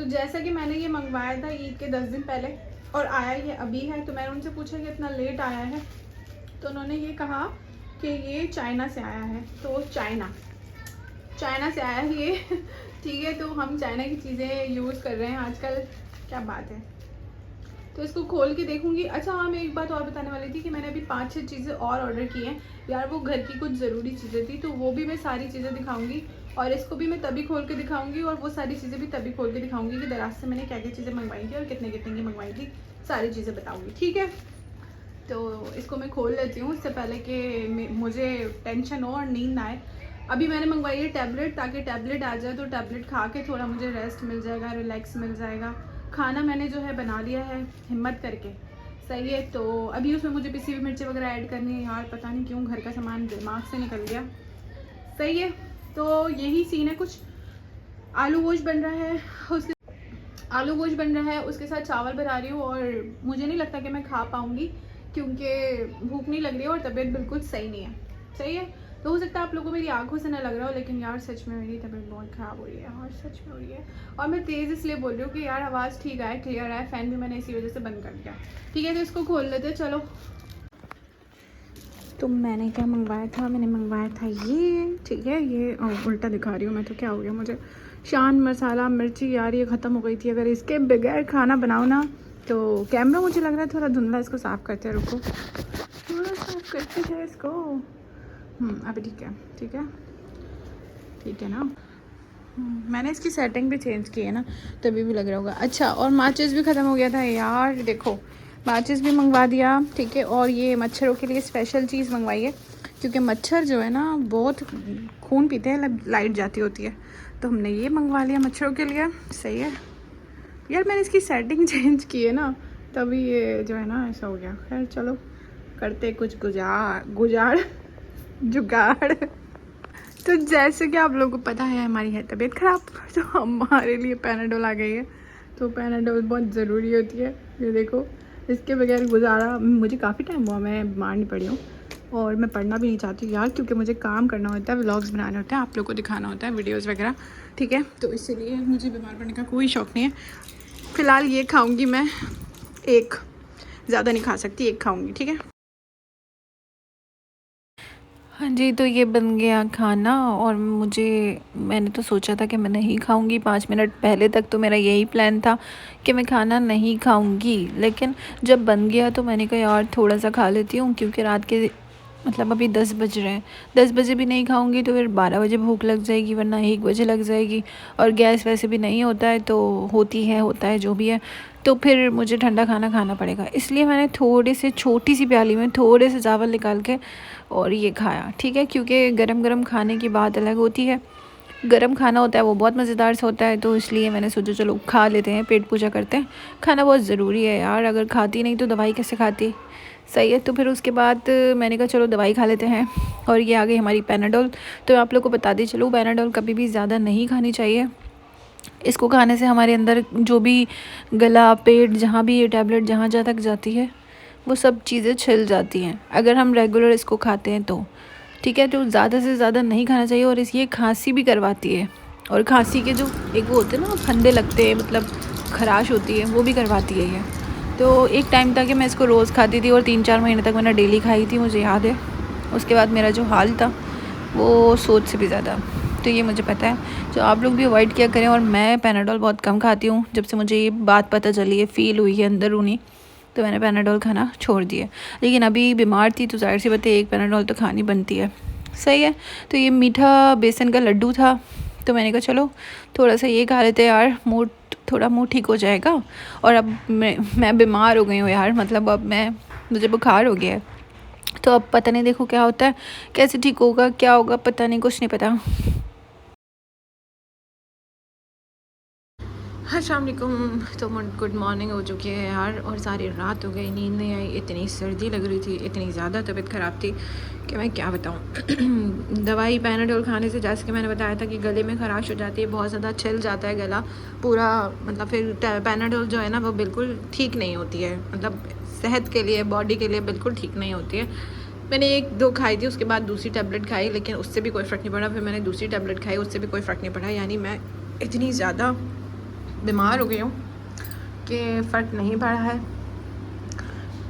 तो जैसा कि मैंने ये मंगवाया था ईद के 10 दिन पहले और आया ये अभी है, तो मैंने उनसे पूछा कि इतना लेट आया है, तो उन्होंने ये कहा कि ये चाइना से आया है। तो चाइना से आया है ये ठीक है, तो हम चाइना की चीज़ें यूज़ कर रहे हैं आजकल, क्या बात है। तो इसको खोल के देखूंगी। अच्छा हाँ, मैं एक बात और बताने वाली थी कि मैंने अभी 5-6 चीज़ें और ऑर्डर की हैं यार, वो घर की कुछ ज़रूरी चीज़ें थी, तो वो भी मैं सारी चीज़ें दिखाऊंगी और इसको भी मैं तभी खोल के दिखाऊंगी और वो सारी चीज़ें भी तभी खोल के दिखाऊंगी कि दराज से मैंने क्या क्या चीज़ें मंगवाई थी और कितने कितने की मंगवाई थी, सारी चीज़ें बताऊँगी, ठीक है। तो इसको मैं खोल लेती हूँ इससे पहले कि मुझे टेंशन हो और नींद ना आए। अभी मैंने मंगवाई है टैबलेट, ताकि टैबलेट आ जाए तो टैबलेट खा के थोड़ा मुझे रेस्ट मिल जाएगा, रिलैक्स मिल जाएगा। खाना मैंने जो है बना लिया है हिम्मत करके, सही है। तो अभी उसमें मुझे पिसी हुई मिर्ची वगैरह ऐड करनी है यार, पता नहीं क्यों घर का सामान दिमाग से निकल गया, सही है। तो यही सीन है कुछ। आलू गोश्त बन रहा है, उसके आलू गोश्त बन रहा है, उसके साथ चावल बना रही हूँ और मुझे नहीं लगता कि मैं खा पाऊँगी क्योंकि भूख नहीं लग रही है और तबीयत बिल्कुल सही नहीं है, सही है। तो हो सकता है आप लोगों को मेरी आंखों से ना लग रहा हो, लेकिन यार सच में मेरी तबीयत बहुत ख़राब हो रही है यार, सच में हो रही है। और मैं तेज़ इसलिए बोल रही हूँ कि यार आवाज़ ठीक आए, क्लियर आए, फ़ैन भी मैंने इसी वजह से बंद कर दिया, ठीक है। तो इसको खोल लेते चलो। तो मैंने क्या मंगवाया था, मैंने मंगवाया था ये, ठीक है। ये उल्टा दिखा रही हूँ मैं तो, क्या हो गया मुझे। शान मसाला मिर्ची यार ये ख़त्म हो गई थी, अगर इसके बगैर खाना बनाओ ना तो कैमरा मुझे लग रहा है थोड़ा धुंधला, इसको साफ़ करते हैं, रुको थोड़ा साफ़ करते हैं इसको। अभी ठीक है, ठीक है, ठीक है ना। मैंने इसकी सेटिंग भी चेंज की है ना, तभी भी लग रहा होगा। अच्छा, और माचिस भी ख़त्म हो गया था यार, देखो माचिस भी मंगवा दिया, ठीक है। और ये मच्छरों के लिए स्पेशल चीज़ मंगवाई है क्योंकि मच्छर जो है ना बहुत खून पीते हैं, लाइट जाती होती है, तो हमने ये मंगवा लिया मच्छरों के लिए, सही है। यार मैंने इसकी सेटिंग चेंज की है ना, तभी ये जो है ना ऐसा हो गया। खैर चलो करते कुछ गुजाड़ जुगाड़। तो जैसे कि आप लोगों को पता है हमारी है तबीयत ख़राब, तो हमारे लिए पैनाडोल आ गई है। तो पैनाडोल बहुत ज़रूरी होती है, ये देखो इसके बगैर गुजारा। मुझे काफ़ी टाइम हुआ मैं बीमार नहीं पड़ी हूँ और मैं पढ़ना भी नहीं चाहती यार, क्योंकि मुझे काम करना होता है, व्लॉग्स बनाने होते हैं, आप लोगों को दिखाना होता है वीडियोज़ वगैरह, ठीक है। तो इसीलिए मुझे बीमार पड़ने का कोई शौक़ नहीं है। फ़िलहाल ये खाऊँगी मैं, एक ज़्यादा नहीं खा सकती, एक खाऊँगी, ठीक है। हाँ जी, तो ये बन गया खाना और मैंने तो सोचा था कि मैं नहीं खाऊंगी, 5 मिनट पहले तक तो मेरा यही प्लान था कि मैं खाना नहीं खाऊंगी, लेकिन जब बन गया तो मैंने कहा यार थोड़ा सा खा लेती हूँ, क्योंकि रात के मतलब अभी 10 बज रहे हैं, 10 बजे भी नहीं खाऊंगी तो फिर 12 बजे भूख लग जाएगी, वरना 1 बजे लग जाएगी, और गैस वैसे भी नहीं होता है, तो होता है जो भी है, तो फिर मुझे ठंडा खाना खाना पड़ेगा। इसलिए मैंने थोड़ी सी छोटी सी प्याली में थोड़े से चावल निकाल के और ये खाया, ठीक है। क्योंकि गरम गरम खाने की बात अलग होती है, गरम खाना होता है वो बहुत मज़ेदार सा होता है, तो इसलिए मैंने सोचा चलो खा लेते हैं, पेट पूजा करते हैं। खाना बहुत ज़रूरी है यार, अगर खाती नहीं तो दवाई कैसे खाती, सही है। तो फिर उसके बाद मैंने कहा चलो दवाई खा लेते हैं, और ये आ गई हमारी पैनाडोल। तो आप लोग को बता दी चलो, पैनाडोल कभी भी ज़्यादा नहीं खानी चाहिए। इसको खाने से हमारे अंदर जो भी गला पेट जहाँ भी ये टैबलेट जहाँ तक जाती है वो सब चीज़ें छिल जाती हैं, अगर हम रेगुलर इसको खाते हैं तो, ठीक है। तो ज़्यादा से ज़्यादा नहीं खाना चाहिए, और ये खांसी भी करवाती है, और खांसी के जो एक वो होते हैं ना फंदे लगते हैं, मतलब खराश होती है, वो भी करवाती है ये। तो एक टाइम था कि मैं इसको रोज़ खाती थी और 3-4 महीने तक मैंने डेली खाई थी, मुझे याद है। उसके बाद मेरा जो हाल था वो सोच से भी ज़्यादा, तो ये मुझे पता है। तो आप लोग भी अवॉइड किया करें, और मैं पैनाडोल बहुत कम खाती हूँ, जब से मुझे ये बात पता चली है, फ़ील हुई है अंदरूनी, तो मैंने पैनाडोल खाना छोड़ दिया। लेकिन अभी बीमार थी तो जाहिर सी बात है एक पैनाडोल तो खानी बनती है, सही है। तो ये मीठा बेसन का लड्डू था, तो मैंने कहा चलो थोड़ा सा ये खा लेते यार, थोड़ा मुँह ठीक हो जाएगा। और अब मैं बीमार हो गई हूँ यार, मतलब अब मुझे बुखार हो गया है, तो अब पता नहीं, देखो क्या होता है, कैसे ठीक होगा, क्या होगा पता नहीं, कुछ नहीं पता। अस्सलाम वालेकुम। तो गुड मॉर्निंग हो चुकी है यार, और सारी रात हो गई, नींद नहीं आई, इतनी सर्दी लग रही थी, इतनी ज़्यादा तबीयत ख़राब थी कि मैं क्या बताऊँ। दवाई पैनाडोल खाने से, जैसे कि मैंने बताया था कि गले में ख़राश हो जाती है, बहुत ज़्यादा छिल जाता है गला पूरा, मतलब फिर पैनाडोल जो है ना वो बिल्कुल ठीक नहीं होती है, मतलब सेहत के लिए, बॉडी के लिए बिल्कुल ठीक नहीं होती है। मैंने 1-2 खाई थी, उसके बाद दूसरी टैबलेट खाई, लेकिन उससे भी कोई फ़र्क नहीं पड़ा। फिर मैंने दूसरी टैबलेट खाई, उससे भी कोई फ़र्क नहीं पड़ा। यानी मैं इतनी ज़्यादा बीमार हो गई हूँ कि फ़र्क नहीं पड़ा है।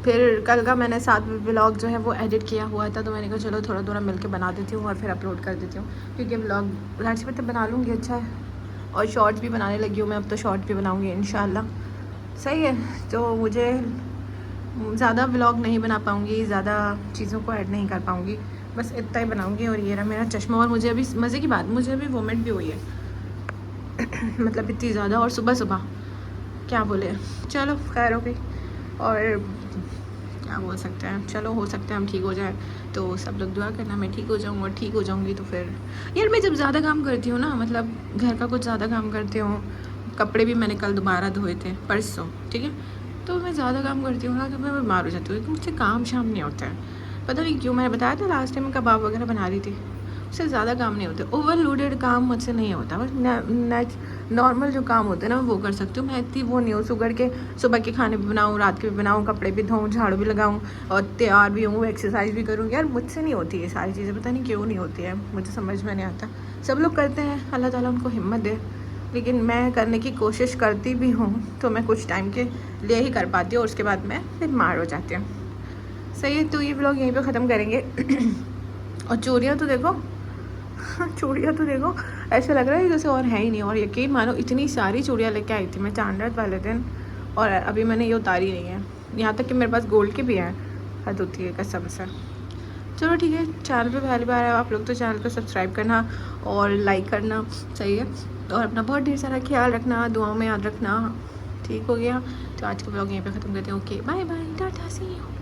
फिर कल का मैंने 7 व्लॉग जो है वो एडिट किया हुआ था, तो मैंने कहा चलो थोड़ा थोड़ा मिल के बना देती हूँ और फिर अपलोड कर देती हूँ, क्योंकि व्लॉग लास्ट में तो बना लूँगी अच्छा है। और शॉर्ट्स भी बनाने लगी हूँ मैं, अब तो शॉर्ट्स भी बनाऊँगी इंशाल्लाह। सही है, तो मुझे ज़्यादा व्लॉग नहीं बना पाऊँगी, ज़्यादा चीज़ों को ऐड नहीं कर पाऊँगी, बस इतना ही बनाऊँगी। और ये रहा मेरा चश्मा। और मुझे अभी मज़े की बात, मुझे अभी वोमिट भी हुई है मतलब इतनी ज़्यादा, और सुबह सुबह क्या बोले। चलो खैर हो गई, और क्या बोल सकते हैं, चलो हो सकता है हम ठीक हो जाए, तो सब लोग दुआ करना मैं ठीक हो जाऊँ। और ठीक हो जाऊँगी तो फिर यार मैं जब ज़्यादा काम करती हूँ ना, मतलब घर का कुछ ज़्यादा काम करती हूँ, कपड़े भी मैंने कल दोबारा धोए थे परसों, ठीक है, तो मैं ज़्यादा काम करती हूँ ना तो मैं बीमार हो जाती हूँ, क्योंकि मुझसे काम शाम नहीं होता है। पता नहीं क्यों, मैंने बताया था लास्ट टाइम कबाब वगैरह बना रही थी, उससे ज़्यादा काम नहीं होते, ओवरलोडेड काम मुझसे नहीं होता, बस नॉर्मल जो काम होते हैं ना वो कर सकती हूँ। मैं इतनी वो नहीं हूँ सुगर के सुबह के खाने भी बनाऊँ, रात के भी बनाऊँ, कपड़े भी धोऊँ, झाड़ू भी लगाऊँ और तैयार भी हूँ, एक्सरसाइज भी करूँ। यार मुझसे नहीं होती ये सारी चीज़ें, पता नहीं क्यों नहीं होती है, मुझे समझ में नहीं आता। सब लोग करते हैं, अल्लाह ताला उनको हिम्मत दे, लेकिन मैं करने की कोशिश करती भी हूँ तो मैं कुछ टाइम के लिए ही कर पाती हूँ और उसके बाद मैं फिर बीमार हो जाती हूँ। सही है, तो ये ब्लॉग यहीं पे ख़त्म करेंगे और चूड़ियाँ तो देखो चूड़ियाँ तो देखो, ऐसा लग रहा है जैसे और है ही नहीं। और यकीन मानो इतनी सारी चूड़ियाँ लेके आई थी मैं चांद रात वाले दिन, और अभी मैंने ये उतारी नहीं है, यहाँ तक कि मेरे पास गोल्ड के भी हैं। हद होती है कसम से। चलो ठीक है, चैनल पे पहली बार है आप लोग तो चैनल को सब्सक्राइब करना और लाइक करना, सही है। और अपना बहुत ढेर सारा ख्याल रखना, दुआओं में याद रखना। ठीक हो गया, तो आज का ब्लॉग यहीं पे ख़त्म करते हैं। Okay bye bye, tata see you.